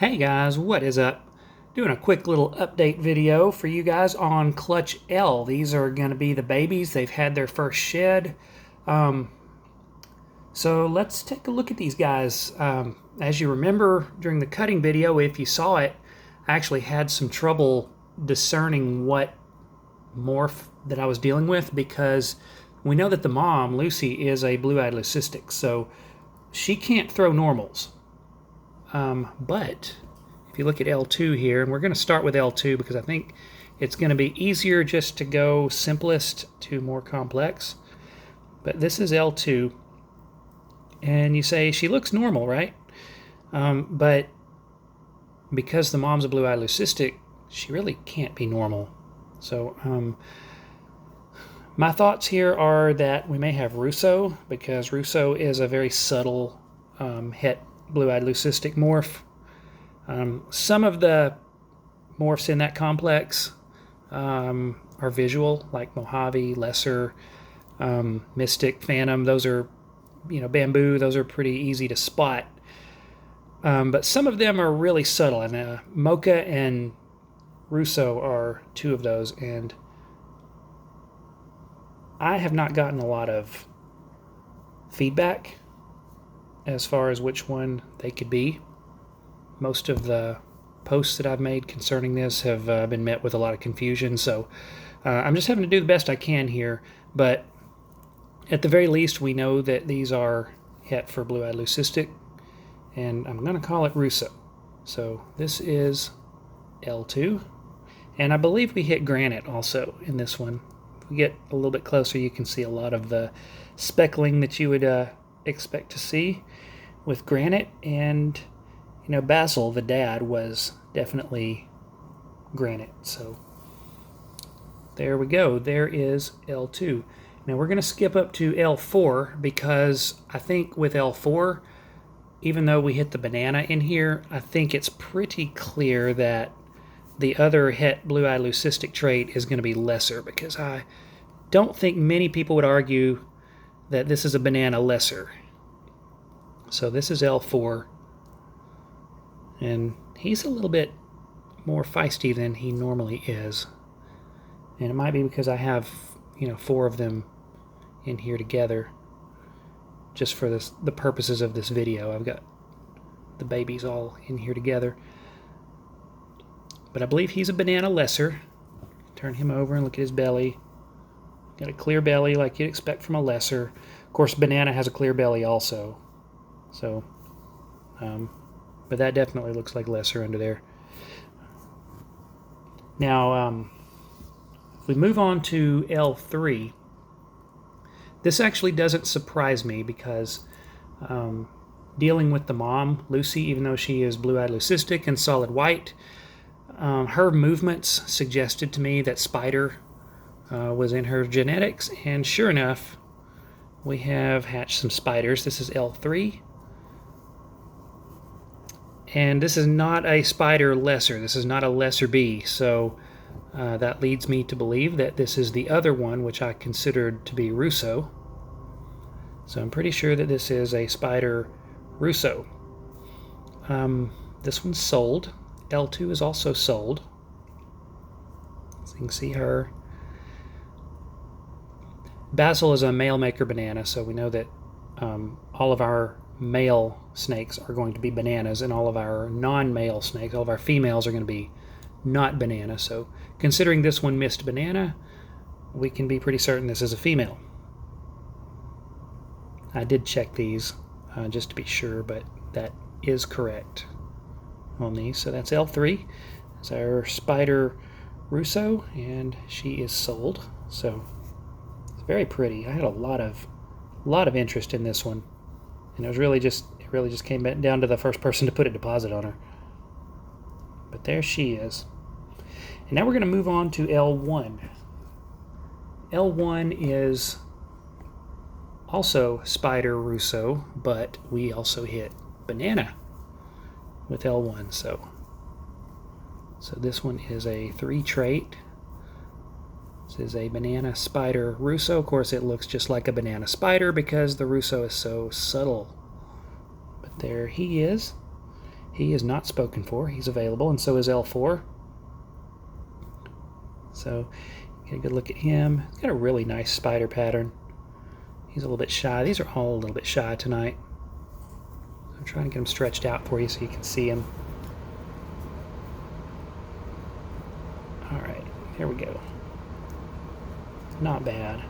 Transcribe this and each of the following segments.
Hey guys, what is up? Doing a quick little update video for you guys on Clutch L. These are going to be the babies. They've had their first shed. So let's take a look at these guys. As you remember during the cutting video, if you saw it, I actually had some trouble discerning what morph that I was dealing with because we know that the mom, Lucy, is a blue-eyed leucistic, so she can't throw normals. But if you look at L2 here, and we're going to start with L2 because I think it's going to be easier just to go simplest to more complex. But this is L2, and you say she looks normal, right? But because the mom's a blue-eyed leucistic, she really can't be normal. So my thoughts here are that we may have Russo, because Russo is a very subtle het blue-eyed leucistic morph. Some of the morphs in that complex are visual, like Mojave, Lesser, Mystic, Phantom. Those are, Bamboo. Those are pretty easy to spot. But some of them are really subtle, and Mocha and Russo are two of those. And I have not gotten a lot of feedback as far as which one they could be. Most of the posts that I've made concerning this have been met with a lot of confusion, so I'm just having to do the best I can here, but at the very least we know that these are het for blue-eyed leucistic, and I'm going to call it Russo. So this is L2, and I believe we hit granite also in this one. If we get a little bit closer, you can see a lot of the speckling that you would expect to see with granite, and Basil, the dad, was definitely granite. So there we go. There is L2. Now we're going to skip up to L4 because I think with L4, even though we hit the banana in here, I think it's pretty clear that the other het blue-eyed leucistic trait is going to be lesser, because I don't think many people would argue that this is a banana lesser. So this is L4. And he's a little bit more feisty than he normally is. And it might be because I have, 4 of them in here together just for the purposes of this video. I've got the babies all in here together. But I believe he's a banana lesser. Turn him over and look at his belly. Got a clear belly like you'd expect from a lesser. Of course, banana has a clear belly also. So, but that definitely looks like lesser under there. Now, if we move on to L3, this actually doesn't surprise me because dealing with the mom, Lucy, even though she is blue-eyed leucistic and solid white, her movements suggested to me that spider was in her genetics, and sure enough, we have hatched some spiders. This is L3. And this is not a spider lesser. This is not a lesser B. So that leads me to believe that this is the other one, which I considered to be Russo. So I'm pretty sure that this is a spider Russo. This one's sold. L2 is also sold. So you can see her. Basil is a male maker banana, so we know that all of our male snakes are going to be bananas, and all of our non-male snakes, all of our females, are going to be not banana. So considering this one missed banana, we can be pretty certain this is a female. I did check these just to be sure, but that is correct on these. So that's L3. That's our spider Russo, and she is sold. So it's very pretty. I had a lot of interest in this one. And it really just came down to the first person to put a deposit on her. But there she is. And now we're going to move on to L1. L1 is also spider Russo, but we also hit banana with L1. So this one is a 3 trait. This is a banana spider Russo. Of course, it looks just like a banana spider because the Russo is so subtle. But there he is. He is not spoken for. He's available, and so is L4. So get a good look at him. He's got a really nice spider pattern. He's a little bit shy. These are all a little bit shy tonight. I'm trying to get him stretched out for you so you can see him. All right, here we go. Not bad.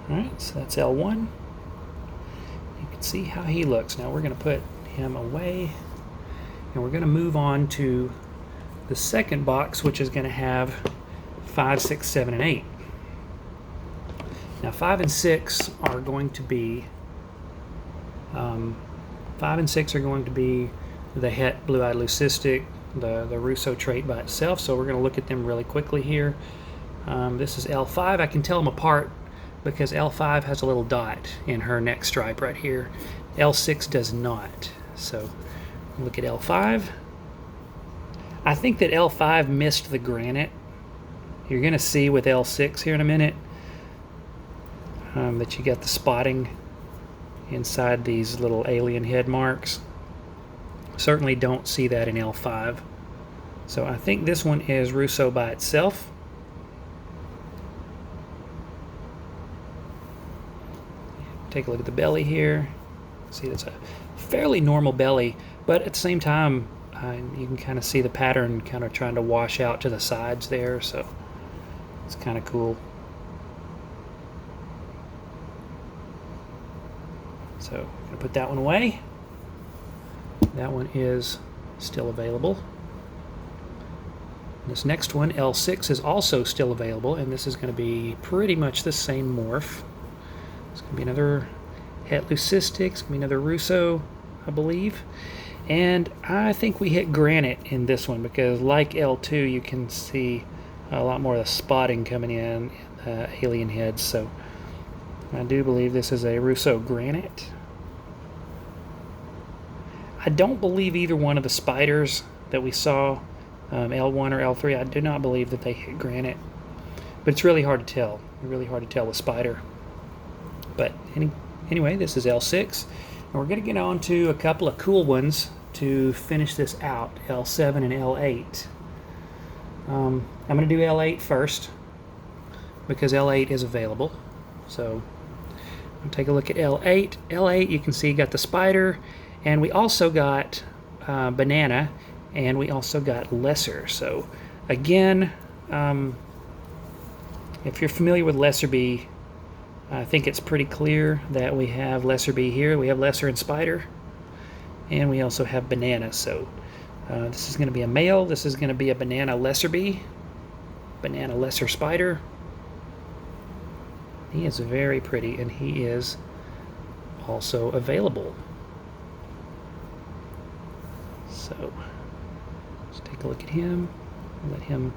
All right, so that's L1. You can see how he looks. Now we're going to put him away, and we're going to move on to the second box, which is going to have 5, 6, 7, and 8. Now 5 and 6 are going to be 5 and 6 are going to be the Het blue-eyed leucistic, the Russo trait by itself. So we're going to look at them really quickly here. This is L5. I can tell them apart because L5 has a little dot in her neck stripe right here. L6 does not. So look at L5. I think that L5 missed the granite. You're going to see with L6 here in a minute that you got the spotting inside these little alien head marks. Certainly don't see that in L5. So I think this one is Russo by itself. Take a look at the belly here. See, that's a fairly normal belly, but at the same time, you can kind of see the pattern kind of trying to wash out to the sides there, so it's kind of cool. So I'm going to put that one away. That one is still available. This next one, L6, is also still available, and this is going to be pretty much the same morph. It's going to be another Het leucistic, it's going to be another Russo, I believe. And I think we hit granite in this one because, like L2, you can see a lot more of the spotting coming in alien heads. So I do believe this is a Russo granite. I don't believe either one of the spiders that we saw, L1 or L3, I do not believe that they hit granite. But it's really hard to tell. Really hard to tell with spider. But anyway, this is L6. And we're going to get on to a couple of cool ones to finish this out, L7 and L8. I'm going to do L8 first because L8 is available. So I'll take a look at L8. L8, you can see got the spider, and we also got banana, and we also got lesser. So again, if you're familiar with lesser bee, I think it's pretty clear that we have lesser bee here. We have lesser and spider, and we also have banana. So this is going to be a male. This is going to be a banana lesser bee, banana lesser spider. He is very pretty, and he is also available. So let's take a look at him. Let him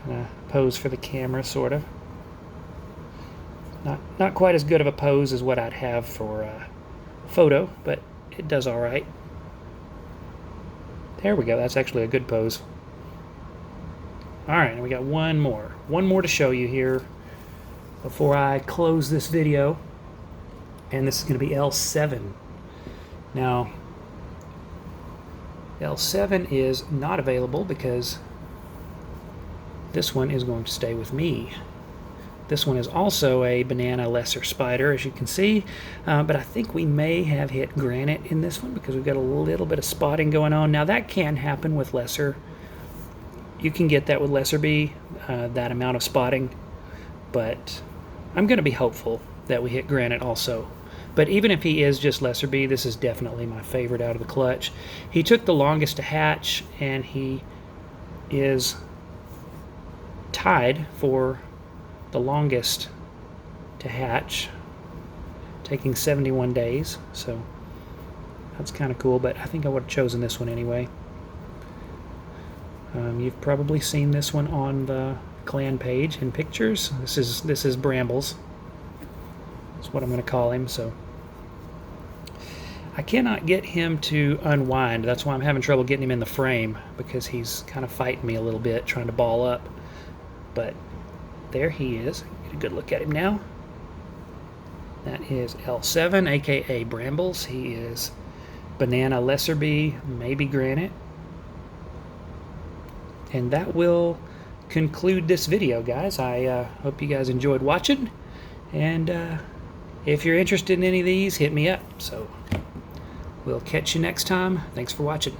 kind of pose for the camera, sort of. Not quite as good of a pose as what I'd have for a photo, but it does all right. There we go. That's actually a good pose. All right, and we got one more to show you here before I close this video, and this is going to be L7. Now, L7 is not available because this one is going to stay with me. This one is also a banana lesser spider, as you can see, but I think we may have hit granite in this one because we've got a little bit of spotting going on. Now that can happen with lesser. You can get that with lesser bee, that amount of spotting, but I'm going to be hopeful that we hit granite also. But even if he is just lesser bee, this is definitely my favorite out of the clutch. He took the longest to hatch, and he is tied for the longest to hatch, taking 71 days. So that's kind of cool, but I think I would have chosen this one anyway. You've probably seen this one on the clan page in pictures. This is Brambles. That's what I'm going to call him. So I cannot get him to unwind. That's why I'm having trouble getting him in the frame, because he's kind of fighting me a little bit, trying to ball up. But there he is. Get a good look at him now. That is L7, aka Brambles. He is banana lesser bee, maybe granite. And that will conclude this video, guys. I hope you guys enjoyed watching. And if you're interested in any of these, hit me up. So we'll catch you next time. Thanks for watching.